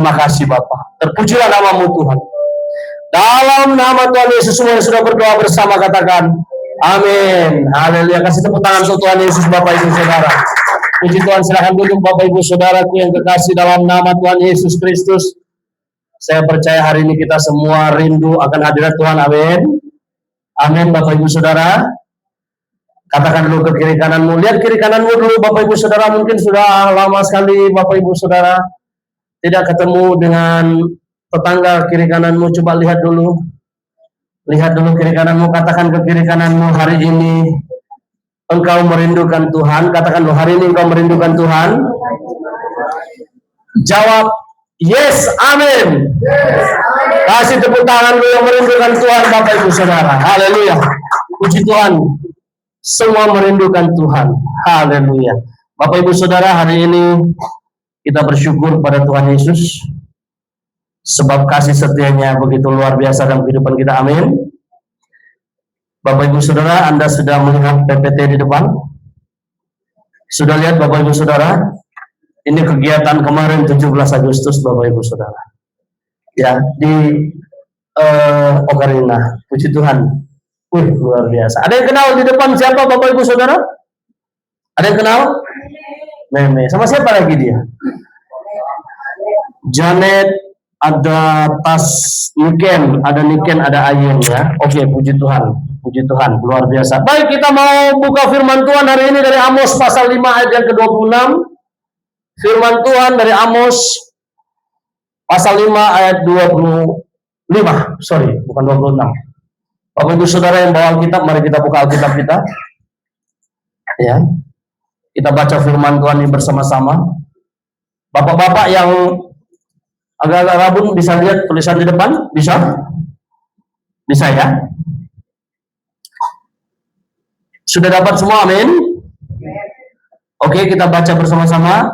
terima kasih Bapa. Terpujilah nama-Mu Tuhan. Dalam nama Tuhan Yesus semua yang sudah berdoa bersama katakan amin. Haleluya. Kasih tepuk tangan untuk Tuhan Yesus Bapak Ibu Saudara. Puji Tuhan, silakan duduk Bapak Ibu Saudaraku yang kekasih dalam nama Tuhan Yesus Kristus. Saya percaya hari ini kita semua rindu akan hadirat Tuhan. Amin. Amin Bapak Ibu Saudara. Katakan dulu ke kiri kananmu. Lihat kiri kananmu dulu Bapak Ibu Saudara. Mungkin sudah lama sekali Bapak Ibu Saudara tidak ketemu dengan tetangga kiri kananmu. Coba lihat dulu. Lihat dulu kiri kananmu. Katakan ke kiri kananmu, hari ini engkau merindukan Tuhan. Katakan dulu, hari ini engkau merindukan Tuhan. Jawab yes, amin. Yes, amin. Kasih tepuk tangan dulu yang merindukan Tuhan Bapak Ibu Saudara. Haleluya. Puji Tuhan. Semua merindukan Tuhan. Haleluya. Bapak Ibu Saudara, hari ini kita bersyukur pada Tuhan Yesus. Sebab kasih setianya begitu luar biasa dalam kehidupan kita. Amin. Bapak Ibu Saudara, Anda sudah melihat PPT di depan? Sudah lihat Bapak Ibu Saudara? Ini kegiatan kemarin 17 Agustus Bapak Ibu Saudara. Ya, di Ocarina. Puji Tuhan. Wih, luar biasa. Ada yang kenal di depan siapa Bapak Ibu Saudara? Ada yang kenal? Meme. Sama siapa lagi dia? Janet, ada Tas Niken, ada Ayen ya. Oke, puji Tuhan, luar biasa. Baik, kita mau buka firman Tuhan hari ini dari Amos pasal 5 ayat yang ke-26. Firman Tuhan dari Amos pasal 5 ayat 25. Sorry, bukan 26. Bapak Ibu Saudara yang bawa Alkitab, mari kita buka Alkitab kita. Ya. Kita baca firman Tuhan ini bersama-sama. Bapak-bapak yang agak-agak rabun bisa lihat tulisan di depan? Bisa? Bisa ya? Sudah dapat semua, amin? Oke, kita baca bersama-sama.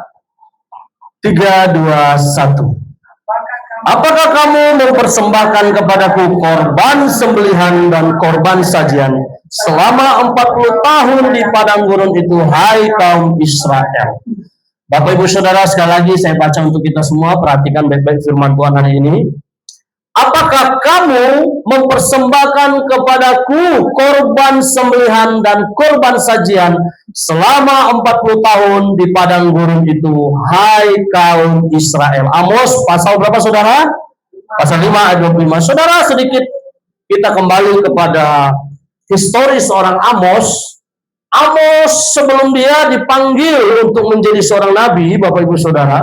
3, 2, 1. Apakah kamu mempersembahkan kepadaku korban sembelihan dan korban sajian selama 40 tahun di padang gurun itu, hai kaum Israel? Bapak Ibu Saudara, sekali lagi saya baca untuk kita semua, perhatikan baik-baik firman Tuhan hari ini. Apakah kamu mempersembahkan kepadaku korban sembelihan dan korban sajian selama 40 tahun di padang gurun itu, hai kaum Israel? Amos pasal berapa Saudara? Pasal 5 ayat 25. Saudara, sedikit kita kembali kepada histori seorang Amos. Amos sebelum dia dipanggil untuk menjadi seorang nabi, Bapak Ibu Saudara,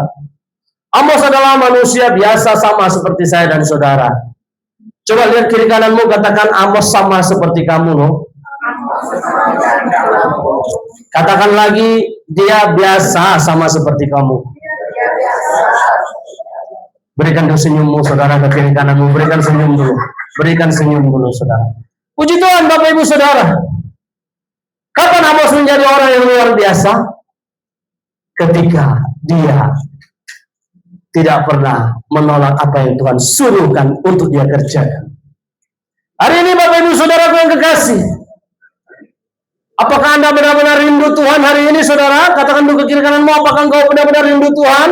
Amos adalah manusia biasa sama seperti saya dan saudara. Coba lihat kiri kananmu, katakan Amos sama seperti kamu loh. Katakan lagi, dia biasa sama seperti kamu. Berikan senyummu saudara ke kiri kananmu, berikan senyum dulu. Berikan senyum dulu saudara. Puji Tuhan Bapak Ibu Saudara. Kapan Amos menjadi orang yang luar biasa? Ketika dia tidak pernah menolak apa yang Tuhan suruhkan untuk dia kerjakan. Hari ini Bapak Ibu Saudara yang kekasih, apakah Anda benar-benar rindu Tuhan hari ini saudara? Katakan dulu ke kiri kananmu, apakah engkau benar-benar rindu Tuhan?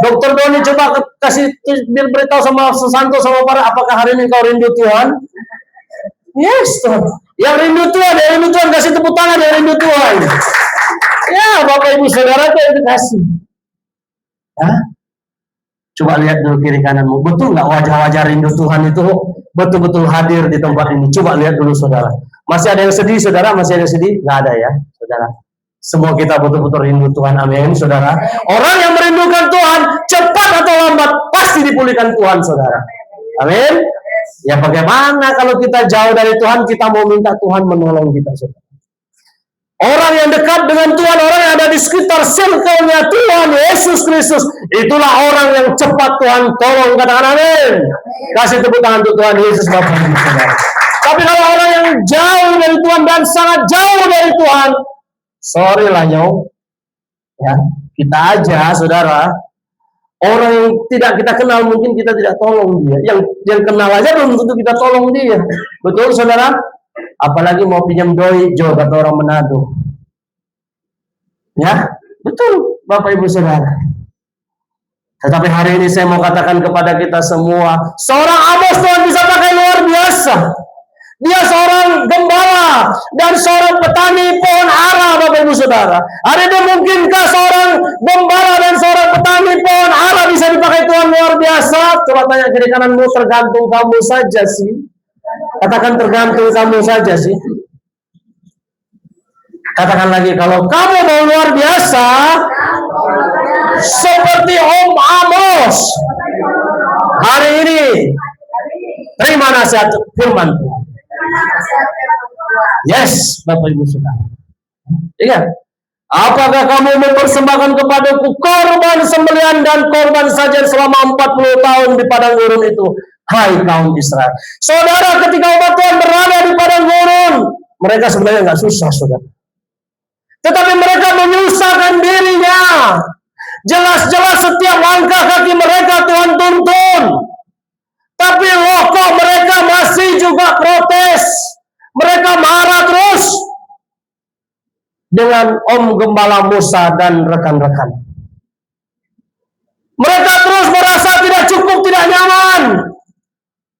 Dokter Doni coba kasih beritahu sama Susanto sama para, apakah hari ini engkau rindu Tuhan? Yes Tuhan. Yang rindu Tuhan, kasih tepuk tangan yang rindu Tuhan. Ya Bapak Ibu Saudara yang dikasih. Ya? Coba lihat dulu kiri kananmu. Betul nggak wajah-wajah rindu Tuhan itu betul-betul hadir di tempat ini? Coba lihat dulu saudara. Masih ada yang sedih saudara? Masih ada yang sedih? Nggak ada ya saudara. Semua kita betul-betul rindu Tuhan. Amin saudara. Orang yang merindukan Tuhan cepat atau lambat pasti dipulihkan Tuhan saudara. Amin. Ya bagaimana kalau kita jauh dari Tuhan, kita mau minta Tuhan menolong kita saudara. Orang yang dekat dengan Tuhan, orang yang ada di sekitar circle-nya Tuhan Yesus Kristus, itulah orang yang cepat Tuhan tolong. Katakan amin. Kasih tepuk tangan untuk Tuhan Yesus Bapak Ibu Saudara. Tapi kalau orang yang jauh dari Tuhan dan sangat jauh dari Tuhan, sorry lah nyong. Ya, kita aja saudara, orang yang tidak kita kenal mungkin kita tidak tolong dia. Yang kenal aja belum tentu kita tolong dia. Betul saudara? Apalagi mau pinjam doi jo kata orang Manado. Ya, betul Bapak Ibu Saudara. Tetapi hari ini saya mau katakan kepada kita semua, seorang Amos Tuhan bisa pakai luar biasa. Dia seorang gembala dan seorang petani pohon ara, Bapak Ibu Saudara. Hari ini mungkinkah seorang gembala dan seorang petani pohon ara bisa dipakai Tuhan luar biasa? Coba tanya kiri kananmu, tergantung kamu saja sih. Katakan tergantung kamu saja sih. Katakan lagi, kalau kamu mau luar biasa, seperti Om Amos, hari ini terima nasihat firman Tuhan. Yes, Bapak Ibu Saudara. Ingat, apakah kamu mempersembahkan kepadaku korban sembelihan dan korban sajian selama 40 tahun di padang gurun itu, hai kaum Israel? Saudara, ketika umat Tuhan berada di padang gurun, mereka sebenarnya nggak susah, saudara. Tetapi mereka menyusahkan dirinya. Jelas-jelas setiap langkah kaki mereka Tuhan tuntun. Tapi loh, kok mereka masih juga protes. Mereka marah terus dengan Om Gembala Musa dan rekan-rekan. Mereka terus merasa tidak cukup, tidak nyaman.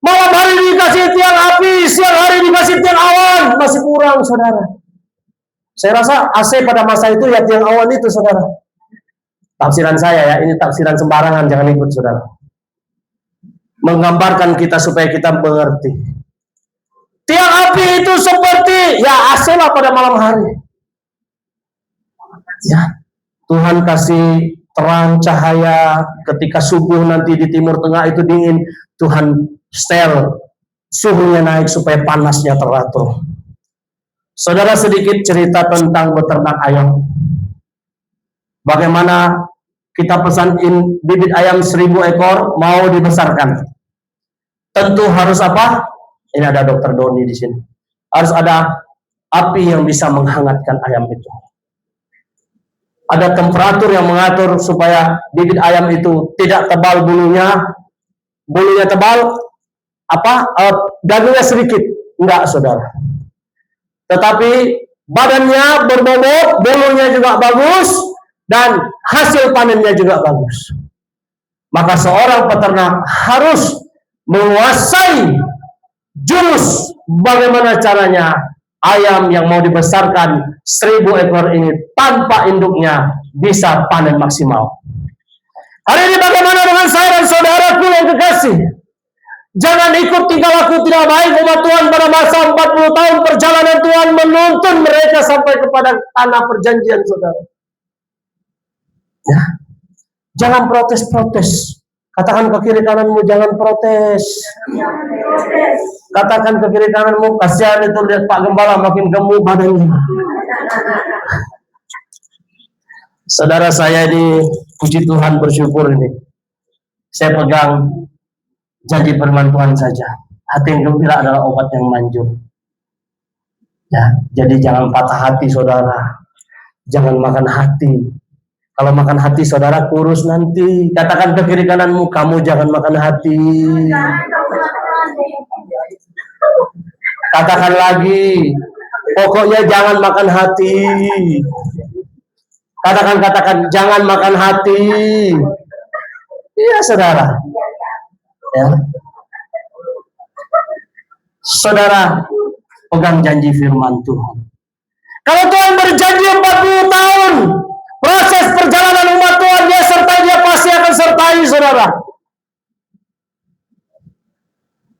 Malam hari dikasih tiang api, siang hari dikasih tiang awan, masih kurang, saudara. Saya rasa AC pada masa itu ya tiang awan itu, saudara. Tafsiran saya ya, ini tafsiran sembarangan, jangan ikut, saudara. Menggambarkan kita supaya kita mengerti. Tiang api itu seperti ya AC lah pada malam hari. Ya, Tuhan kasih terang cahaya. Ketika subuh nanti di timur tengah itu dingin, Tuhan setel suhunya naik supaya panasnya teratur. Saudara, sedikit cerita tentang beternak ayam. Bagaimana kita pesan bibit ayam 1000 ekor mau dibesarkan. Tentu harus apa? Ini ada Dokter Doni di sini. Harus ada api yang bisa menghangatkan ayam itu. Ada temperatur yang mengatur supaya bibit ayam itu tidak tebal bulunya tebal, dagingnya sedikit. Enggak, saudara. Tetapi badannya berbobot, bulunya juga bagus, dan hasil panennya juga bagus. Maka seorang peternak harus menguasai jurus bagaimana caranya ayam yang mau dibesarkan 1000 ekor ini tanpa induknya bisa panen maksimal. Hari ini bagaimana dengan saya dan saudaraku yang kekasih? Jangan ikut tingkah laku tidak baik umat Tuhan pada masa 40 tahun perjalanan Tuhan menuntun mereka sampai kepada tanah perjanjian, saudara. Ya. Jangan protes-protes. Katakan ke kiri kananmu, jangan protes. Katakan ke kiri kananmu, kasihan itu lihat Pak Gembala makin gemuk badannya. Saudara saya ini, puji Tuhan, bersyukur ini. Saya pegang janji firman Tuhan saja. Hati yang gembira adalah obat yang manjur. Ya, jadi jangan patah hati, saudara. Jangan makan hati. Kalau makan hati, saudara, kurus nanti. Katakan ke kiri kananmu, kamu jangan makan hati. Katakan lagi, pokoknya jangan makan hati. Katakan, jangan makan hati. Iya, saudara. Ya. Saudara, pegang janji firman Tuhan. Kalau Tuhan berjanji 40 tahun, proses perjalanan umat Tuhan dia sertai, dia pasti akan sertai, saudara.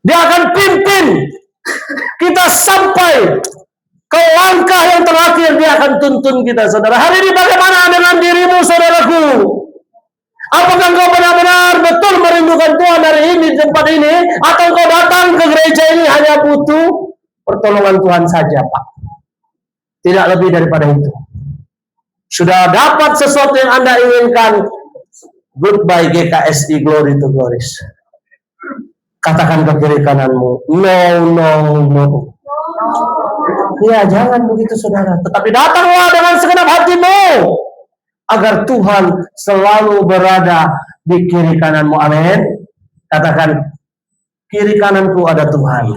Dia akan pimpin kita sampai ke langkah yang terakhir, dia akan tuntun kita, saudara. Hari ini bagaimana dengan dirimu, saudaraku? Apakah engkau benar-benar betul merindukan Tuhan hari ini di tempat ini, atau engkau datang ke gereja ini hanya butuh pertolongan Tuhan saja, Pak? Tidak lebih daripada itu. Sudah dapat sesuatu yang Anda inginkan, goodbye GKSI, glory to glories. Katakan ke kiri kananmu, no. Ya, jangan begitu, saudara. Tetapi datanglah dengan segenap hatimu, agar Tuhan selalu berada di kiri kananmu. Amin. Katakan, kiri kananku ada Tuhan.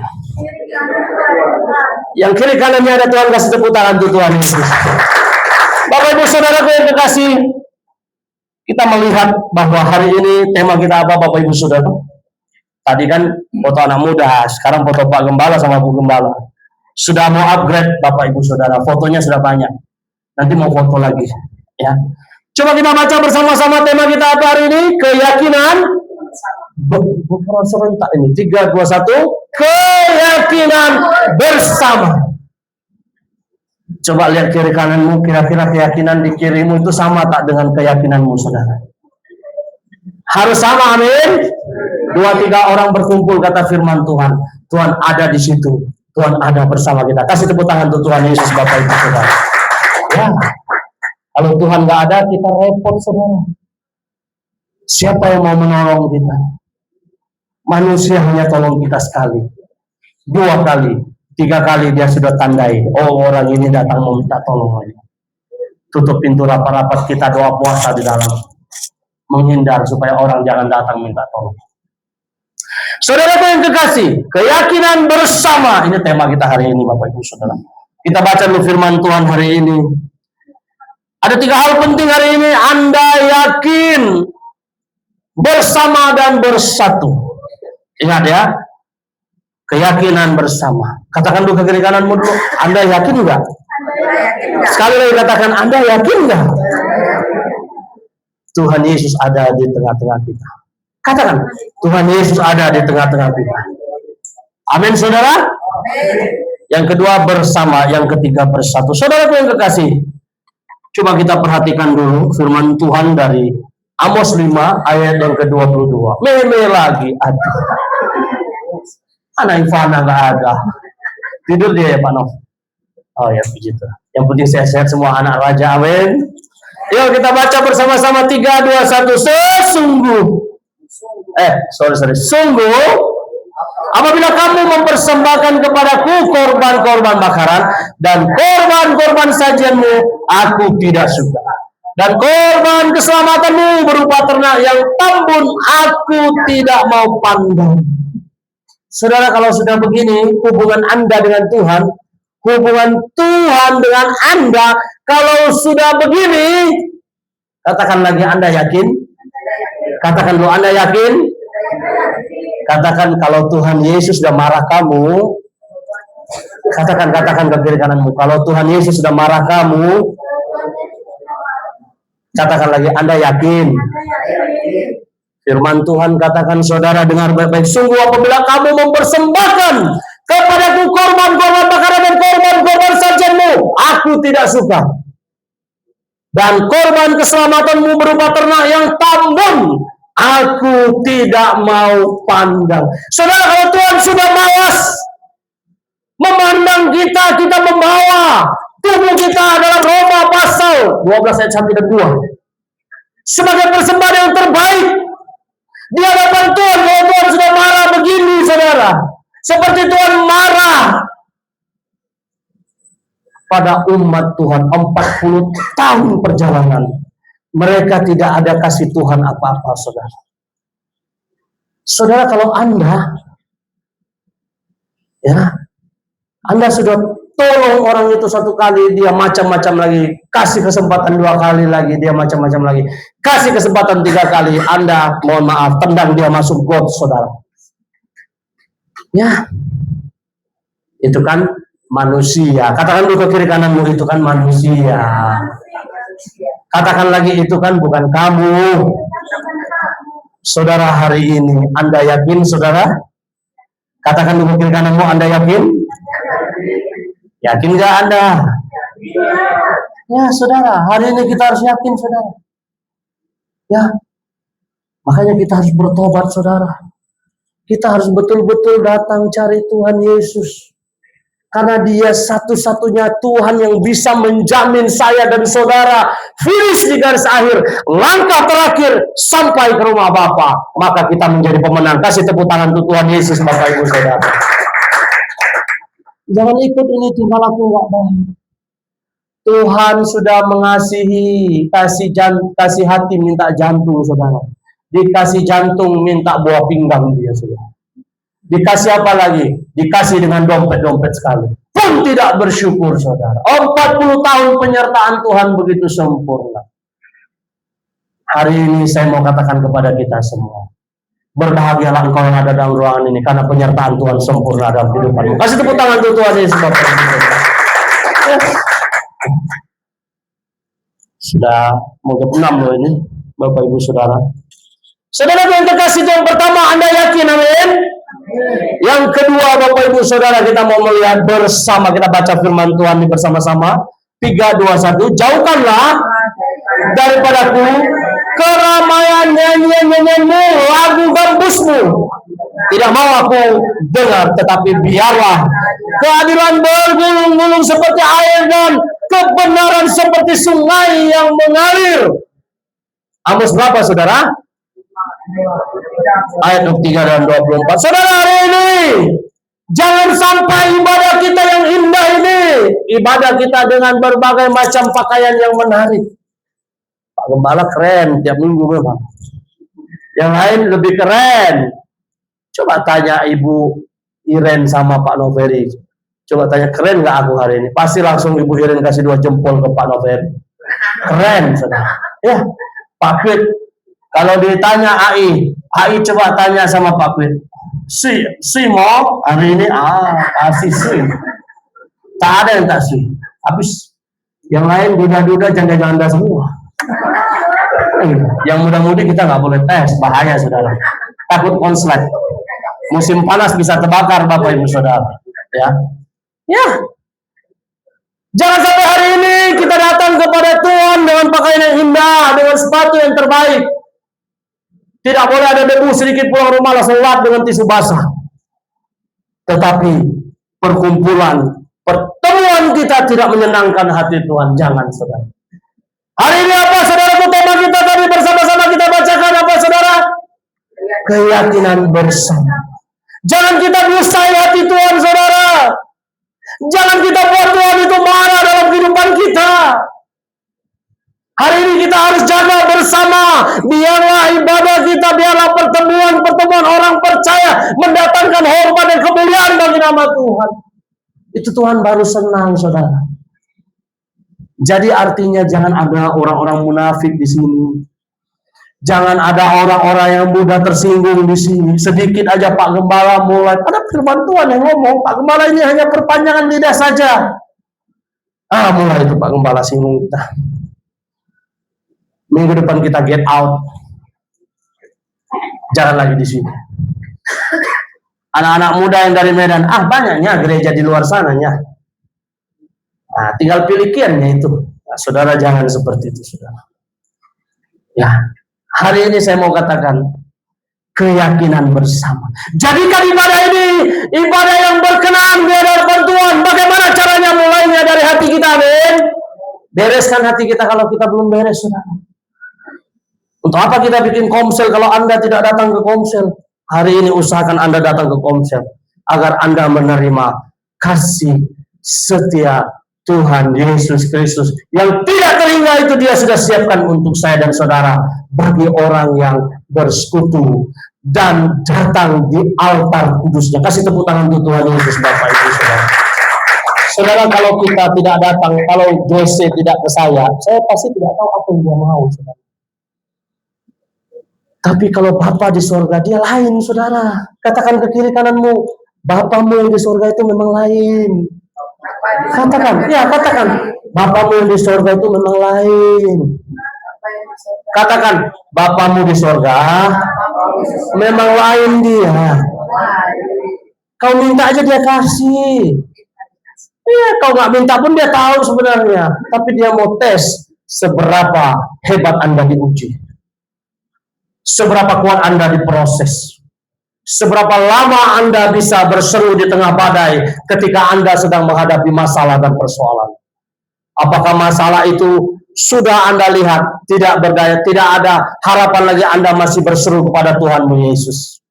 Yang kiri kanannya ada Tuhan, kasih tepuk tangan untuk Tuhan Yesus. Bapak Ibu Saudaraku yang terkasih, Kita melihat bahwa hari ini tema kita apa Bapak Ibu Saudara? Tadi kan foto anak muda, sekarang foto Pak Gembala sama Bu Gembala. Sudah mau upgrade Bapak Ibu Saudara, fotonya sudah banyak. Nanti mau foto lagi, ya. Coba kita baca bersama-sama tema kita apa hari ini? Keyakinan. Serentak ini 3, 2, 1. Keyakinan bersama. Coba lihat kiri kananmu, kira-kira keyakinan di kirimu itu sama tak dengan keyakinanmu, saudara? Harus sama, amin. 2, 3 orang berkumpul, kata firman Tuhan. Tuhan ada di situ. Tuhan ada bersama kita. Kasih tepuk tangan untuk Tuhan Yesus, Bapak Ibu Saudara. Ya, kalau Tuhan nggak ada, kita repot, saudara. Siapa yang mau menolong kita? Manusia hanya tolong kita sekali, 2 kali, 3 kali dia sudah tandai. Oh, orang ini datang mau minta tolong lagi. Tutup pintu rapat-rapat, kita doa puasa di dalam, menghindar supaya orang jangan datang minta tolong. Saudara yang kekasih, keyakinan bersama. Ini tema kita hari ini, Bapak Ibu Saudara. Kita baca dulu firman Tuhan hari ini. Ada 3 hal penting hari ini. Anda yakin bersama dan bersatu. Ingat ya, keyakinan bersama. Katakan dulu ke kiri kananmu dulu. Anda yakin enggak? Sekali lagi katakan, Anda yakin enggak? Tuhan Yesus ada di tengah-tengah kita. Katakan, Tuhan Yesus ada di tengah-tengah kita. Amin, saudara. Yang kedua bersama, yang ketiga bersatu. Saudara yang kekasih, coba kita perhatikan dulu firman Tuhan dari Amos 5 ayat yang ke-22. Meme lagi, aduh. Anak Ivana nggak ada. Tidur dia ya Pak Nov. Oh ya begitu. Yang penting sehat-sehat semua anak raja, amin. Yuk kita baca bersama-sama 3, 2, 1. Sesungguh. Sungguh apabila kamu mempersembahkan kepadaku korban-korban bakaran dan korban-korban sajianmu, aku tidak suka. Dan korban keselamatanmu berupa ternak yang tambun, aku tidak mau pandang. Saudara, kalau sudah begini, hubungan Anda dengan Tuhan, hubungan Tuhan dengan Anda, kalau sudah begini, katakan lagi, Anda yakin? Katakan dulu, Anda yakin? Katakan kalau Tuhan Yesus sudah marah kamu, katakan ke kiri kananmu, kalau Tuhan Yesus sudah marah kamu, katakan lagi, Anda yakin? Firman Tuhan katakan, saudara dengar baik-baik. Sungguh apabila kamu mempersembahkan kepadaku korban-korban bakaran dan korban-korban sajianmu, aku tidak suka. Dan korban keselamatanmu berupa ternak yang tambun, aku tidak mau pandang. Saudara, kalau Tuhan sudah malas memandang kita, kita membawa tubuh kita adalah Roma pasal 12 ayat 1 dan 2. Sebagai persembahan yang terbaik di hadapan Tuhan. Kalau Tuhan sudah marah begini, saudara, seperti Tuhan marah pada umat Tuhan 40 tahun perjalanan, mereka tidak ada kasih Tuhan apa-apa, saudara. Saudara, kalau Anda sudah tolong orang itu 1 kali, dia macam-macam lagi, kasih kesempatan 2 kali lagi, dia macam-macam lagi, kasih kesempatan 3 kali, Anda mohon maaf, tendang dia masuk got, saudara. Ya, itu kan manusia. Katakan dulu ke kiri kananmu, itu kan manusia. Katakan lagi, itu kan bukan kamu. Saudara, hari ini Anda yakin, saudara? Katakan dulu ke kiri kananmu, Anda yakin? Yakin nggak Anda? Ya, saudara, hari ini kita harus yakin, saudara. Ya, makanya kita harus bertobat, saudara. Kita harus betul-betul datang cari Tuhan Yesus. Karena dia satu-satunya Tuhan yang bisa menjamin saya dan saudara finish di garis akhir, langkah terakhir sampai ke rumah Bapa. Maka kita menjadi pemenang. Kasih tepuk tangan untuk Tuhan Yesus, Bapak Ibu Saudara. Jangan ikut ini, tinggal aku nggak baik. Tuhan sudah mengasihi, kasih hati minta jantung, saudara. Dikasih jantung minta buah pinggang dia, saudara. Dikasih apa lagi? Dikasih dengan dompet-dompet sekali. Pun tidak bersyukur, saudara. 40 tahun penyertaan Tuhan begitu sempurna. Hari ini saya mau katakan kepada kita semua, berbahagialah engkau yang ada dalam ruangan ini, karena penyertaan Tuhan sempurna dalam kehidupanmu. Kasih tepuk tangan untuk Tuhan Yesus Bapak. Sudah mau ke 6 loh ini, Bapak Ibu Saudara. Saudara yang terkasih, yang pertama, Anda yakin, amin? Yang kedua, Bapak Ibu Saudara, kita mau melihat bersama, kita baca firman Tuhan ini bersama-sama. 3, 2, 1. Jauhkanlah daripadaku keramaian nyanyian-nyanyianmu, lagu gambusmu. Tidak mau aku dengar, tetapi biarlah keadilan bergulung-gulung seperti air dan kebenaran seperti sungai yang mengalir. Amos berapa, saudara? Ayat 23 dan 24. Saudara, hari ini jangan sampai ibadah kita yang indah ini, ibadah kita dengan berbagai macam pakaian yang menarik. Pak Gembala keren tiap minggu memang. Yang lain lebih keren. Coba tanya Ibu Iren sama Pak Noveri. Coba tanya, keren nggak aku hari ini? Pasti langsung Ibu Iren kasih 2 jempol ke Pak Noveri. Keren, saudara. Ya, Pak Kwit. Kalau ditanya AI coba tanya sama Pak Kwit. Si mau hari ini kasih si. Tak ada yang tak si. Habis yang lain duda-duda janda-janda semua. Yang muda-mudi kita nggak boleh tes, bahaya saudara. Takut konslet. Musim panas bisa terbakar Bapak Ibu Saudara. Ya. Jangan sampai hari ini kita datang kepada Tuhan dengan pakaian yang indah, dengan sepatu yang terbaik. Tidak boleh ada debu sedikit pulang rumah langsung lap dengan tisu basah. Tetapi pertemuan kita tidak menyenangkan hati Tuhan. Jangan, saudara. Hari ini apa, saudara? Tema kita tadi bersama-sama kita bacakan apa, saudara? Keyakinan bersama. Jangan kita dustai hati Tuhan, saudara. Jangan kita buat Tuhan itu marah dalam kehidupan kita. Hari ini kita harus jaga bersama. Biarlah ibadah kita, biarlah pertemuan orang percaya mendatangkan hormat dan kemuliaan bagi nama Tuhan. Itu Tuhan baru senang, saudara. Jadi artinya jangan ada orang-orang munafik di sini. Jangan ada orang-orang yang mudah tersinggung di sini. Sedikit aja Pak Gembala mulai. Ada firman Tuhan yang ngomong, Pak Gembala ini hanya perpanjangan lidah saja. Mulai itu Pak Gembala singgung kita. Minggu depan kita get out. Jangan lagi di sini. Anak-anak muda yang dari Medan, banyaknya gereja di luar sananya. Tinggal pilih kiannya itu. Saudara jangan seperti itu, saudara. Ya, hari ini saya mau katakan keyakinan bersama. Jadikan ibadah ini ibadah yang berkenan di hadapan Tuhan. Bagaimana caranya? Mulainya dari hati kita, amin. Bereskan hati kita kalau kita belum beres, saudara. Untuk apa kita bikin komsel kalau Anda tidak datang ke komsel? Hari ini usahakan Anda datang ke komsel agar Anda menerima kasih setia Tuhan Yesus Kristus yang tidak terhingga. Itu Dia sudah siapkan untuk saya dan saudara bagi orang yang bersekutu dan datang di altar kudusnya. Kasih tepuk tangan untuk Tuhan Yesus, Bapak Ibu Saudara. Saudara, kalau kita tidak datang, kalau JC tidak ke saya pasti tidak tahu apa yang dia mau, saudara. Tapi kalau Bapa di surga, Dia lain, saudara. Katakan ke kiri kananmu, Bapamu yang di surga itu memang lain. Katakan, Bapamu yang di surga itu memang lain. Katakan, Bapamu di surga memang lain Dia. Kau minta aja Dia kasih. Kau nggak minta pun Dia tahu sebenarnya. Tapi Dia mau tes seberapa hebat Anda diuji. Seberapa kuat Anda diproses. Seberapa lama Anda bisa berseru di tengah badai ketika Anda sedang menghadapi masalah dan persoalan. Apakah masalah itu sudah Anda lihat tidak berdaya, tidak ada harapan lagi, Anda masih berseru kepada Tuhanmu Yesus.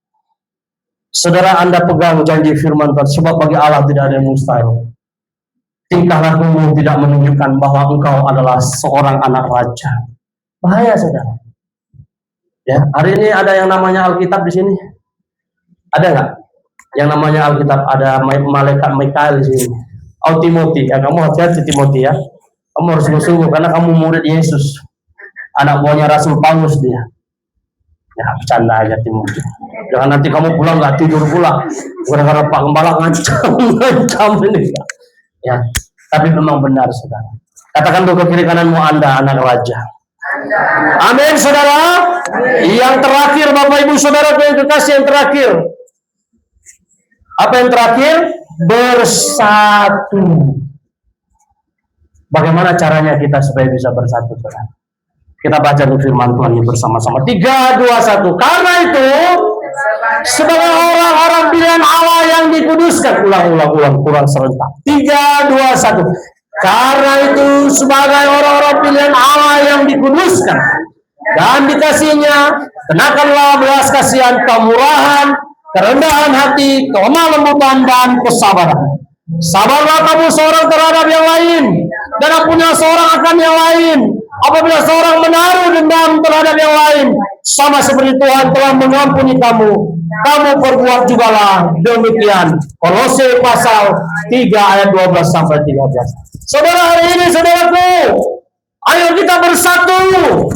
Saudara, Anda pegang janji firman Tuhan, sebab bagi Allah tidak ada yang mustahil. Tingkah lakumu tidak menunjukkan bahwa engkau adalah seorang anak raja. Bahaya, saudara. Ya, hari ini ada yang namanya Alkitab di sini. Ada nggak? Yang namanya Alkitab, ada malaikat Mikael di sini. Timothy, ya kamu hati-hati Timothy ya. Kamu harus sungguh-sungguh karena kamu murid Yesus. Anak buahnya Rasul Paulus dia. Ya bercanda aja Timur. Jangan nanti kamu pulang nggak tidur pula. Gara-gara Pak Gembala ngancam ini. Ya, tapi memang benar saudara. Katakan ke kiri kananmu, Anda anak raja. Amin saudara. Yang terakhir Bapak Ibu Saudara yang kekasih, yang terakhir. Apa yang terakhir? Bersatu. Bagaimana caranya kita supaya bisa bersatu saudara? Kita baca dulu firman Tuhan ini bersama-sama. 3, 2, 1. Karena itu sebagai orang-orang pilihan Allah yang dikuduskan. Ulang serentak. 3, 2, 1. Karena itu sebagai orang-orang pilihan Allah yang dikuduskan dan dikasihnya, kenakanlah belas kasihan, kemurahan, kerendahan hati, kelemah lembutan, dan kesabaran. Sabarlah kamu seorang terhadap yang lain, dan ampunilah seorang akan yang lain. Apabila seorang menaruh dendam terhadap yang lain, sama seperti Tuhan telah mengampuni kamu, kamu perbuat jugalah demikian. Kolose pasal 3 ayat 12 sampai 13. Saudara, hari ini saudaraku, ayo kita bersatu.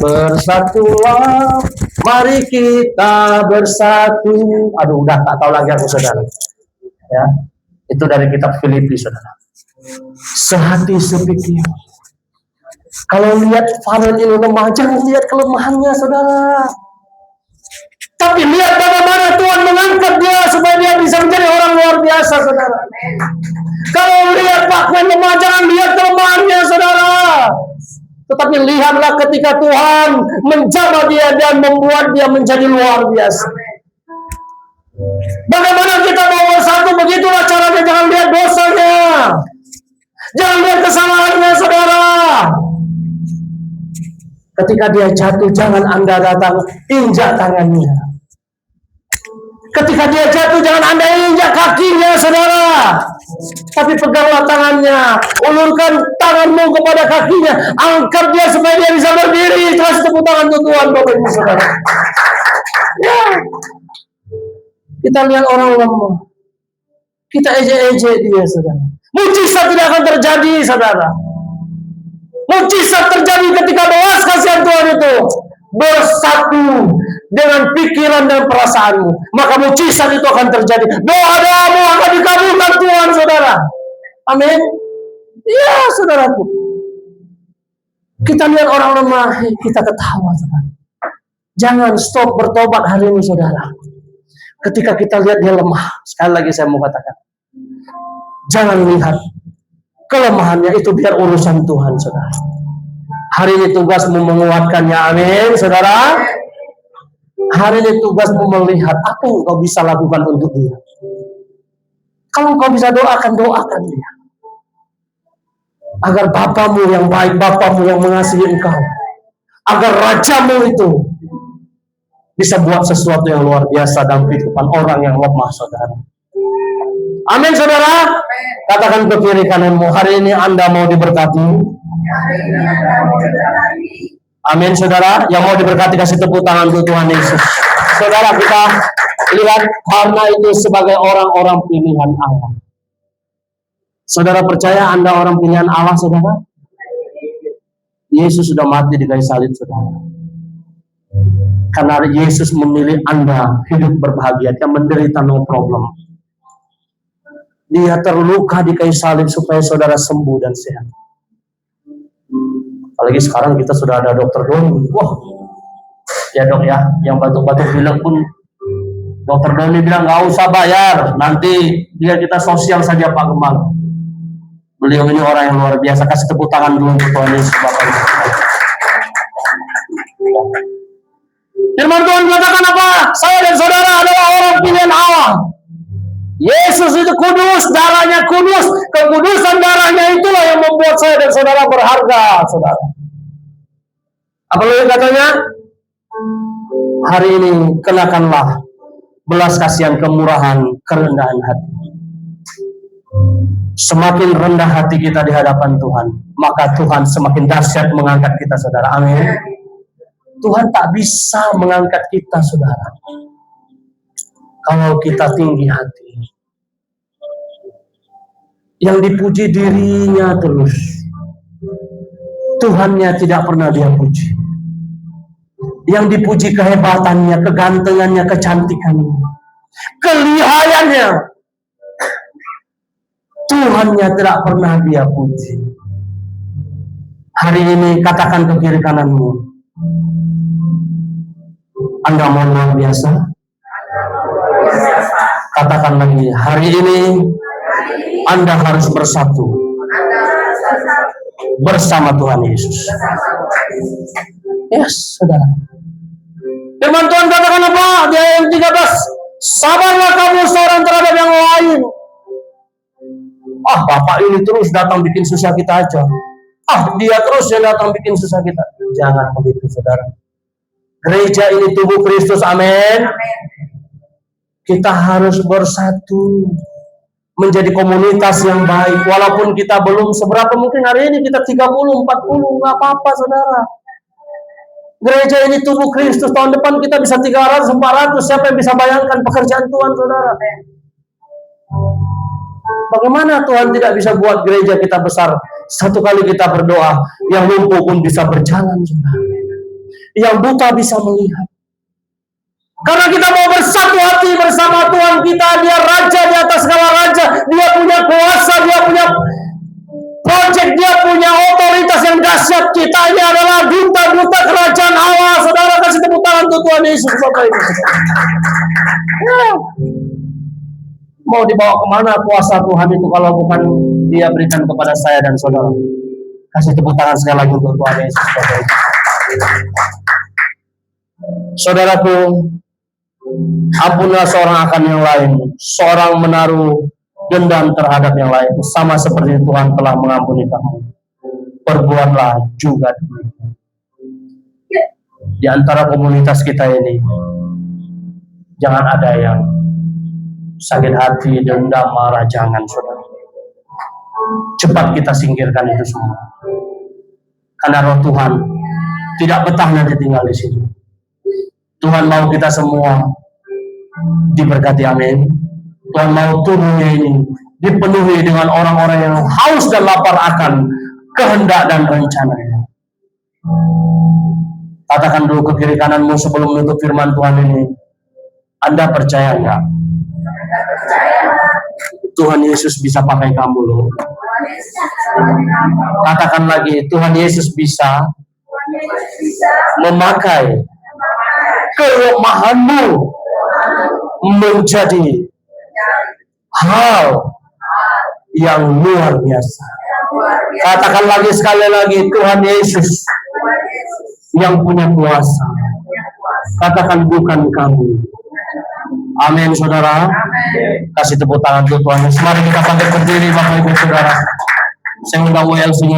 Bersatulah, mari kita bersatu. Aduh, udah tak tahu lagi aku saudara. Ya, itu dari kitab Filipi saudara. Sehati sepikir. Kalau lihat Farel ini lemah, jangan lihat kelemahannya saudara. Tapi lihat bagaimana Tuhan mengangkat dia supaya dia bisa menjadi orang luar biasa saudara. Kalau lihat Pak Kuen lemah, jangan lihat kelemahannya saudara. Tetapi lihatlah ketika Tuhan menjamah dia dan membuat dia menjadi luar biasa. Bagaimana kita mau bersatu, begitulah caranya. Jangan lihat dosanya, jangan lihat kesalahannya saudara. Ketika dia jatuh, jangan Anda datang injak tangannya. Ketika dia jatuh, jangan Anda injak kakinya saudara. Tapi peganglah tangannya, ulurkan tanganmu kepada kakinya, angkat dia supaya dia bisa berdiri. Kasih tepuk tangan untuk Tuhan Bapak Ibu saudara. Ya. Kita lihat orang lemah, kita ejek-ejek dia saudara. Mujizat tidak akan terjadi saudara. Mujizat terjadi ketika belas kasihan Tuhan itu bersatu dengan pikiran dan perasaanmu, maka mujizat itu akan terjadi. Doa-doamu akan dikabulkan Tuhan saudara. Amin. Ya saudaraku, kita lihat orang lemah, kita ketawa saudara. Jangan stop bertobat hari ini saudara. Ketika kita lihat dia lemah, sekali lagi saya mau katakan, jangan lihat kelemahannya, itu biar urusan Tuhan saudara. Hari ini tugasmu menguatkannya, amin saudara. Hari ini tugasmu melihat apa yang kau bisa lakukan untuk dia. Kalau kau bisa doakan dia. Agar Bapamu yang baik, Bapamu yang mengasihi engkau, agar Rajamu itu bisa buat sesuatu yang luar biasa dalam kehidupan orang yang lemah saudara. Amin saudara. Katakan ke kiri kananmu, hari ini Anda mau diberkati. Amin saudara. Yang mau diberkati kasih tepuk tangan untuk Tuhan Yesus. Saudara, kita lihat karena itu sebagai orang-orang pilihan Allah. Saudara percaya Anda orang pilihan Allah saudara? Yesus sudah mati di kayu salib saudara. Karena Yesus memilih Anda hidup berbahagia, dia menderita no problem. Dia terluka di kayu salib supaya saudara sembuh dan sehat. Apalagi sekarang kita sudah ada dokter Doni. Wah, ya dok ya, yang batuk-batuk bilang pun dokter Doni bilang nggak usah bayar, nanti dia kita sosial saja Pak Gembala. Beliau ini orang yang luar biasa. Kasih tepuk tangan dulu untuk Tuhan Yesus Bapak Ibu. Firman Tuhan katakan apa? Saya dan saudara adalah orang pilihan Allah. Yesus itu kudus, darahnya kudus. Kekudusan darahnya itulah yang membuat saya dan saudara berharga, saudara. Apa lagi katanya? Hari ini kenakanlah belas kasihan, kemurahan, kerendahan hati. Semakin rendah hati kita di hadapan Tuhan, maka Tuhan semakin dahsyat mengangkat kita, saudara. Amin. Tuhan tak bisa mengangkat kita, saudara, kalau kita tinggi hati. Yang dipuji dirinya terus, Tuhannya tidak pernah dia puji. yang dipuji kehebatannya, kegantengannya, kecantikannya, kelihayannya. Tuhannya tidak pernah dia puji. Hari ini katakan ke kiri kananmu, Anda mau luar biasa? Katakan lagi, hari ini Anda harus bersatu bersama Tuhan Yesus. Yes, saudara. Firman Tuhan katakan apa? Di ayat 13, sabarlah kamu seorang terhadap yang lain. Bapak ini terus datang bikin susah kita aja. Dia terus yang datang bikin susah kita. Jangan begitu, saudara. Gereja ini tubuh Kristus, amin. Kita harus bersatu menjadi komunitas yang baik. Walaupun kita belum seberapa, mungkin hari ini kita 30, 40, nggak apa-apa, saudara. Gereja ini tubuh Kristus. Tahun depan kita bisa 300, 400. Siapa yang bisa bayangkan pekerjaan Tuhan, saudara? Bagaimana Tuhan tidak bisa buat gereja kita besar? Satu kali kita berdoa, yang lumpuh pun bisa berjalan, saudara. Yang buta bisa melihat. Karena kita mau bersatu hati bersama Tuhan kita. Dia raja di atas segala raja. Dia punya kuasa, dia punya project, dia punya otoritas yang dahsyat. Kita ini adalah duta-duta kerajaan Allah. Saudara, kasih tepuk tangan untuk Tuhan Yesus, Bapak Ibu. Mau dibawa kemana kuasa Tuhan itu kalau bukan dia berikan kepada saya dan saudara? Kasih tepuk tangan sekali lagi untuk Tuhan Yesus, Bapak Ibu. Saudaraku, ampunlah seorang akan yang lain, seorang menaruh dendam terhadap yang lain, sama seperti Tuhan telah mengampuni kamu. Perbuatlah juga demikian. Di antara komunitas kita ini, jangan ada yang sakit hati, dendam, marah, jangan, saudara. Cepat kita singkirkan itu semua. Karena roh Tuhan tidak betah nanti tinggal di sini. Tuhan mau kita semua diberkati, amin. Tuhan mau tubuhnya ini dipenuhi dengan orang-orang yang haus dan lapar akan kehendak dan rencananya. Katakan dulu ke kiri kananmu sebelum menutup firman Tuhan ini, Anda percaya enggak? Tuhan Yesus bisa pakai kamu loh. Katakan lagi, Tuhan Yesus bisa memakai kelemahanmu menjadi hal yang luar biasa. Katakan lagi sekali lagi, Tuhan Yesus yang punya kuasa. Katakan bukan kamu. Amin, saudara. Kasih tepuk tangan untuk Tuhan Yesus. Mari kita bangkit berdiri, Bapak Ibu Saudara. Saya undang WL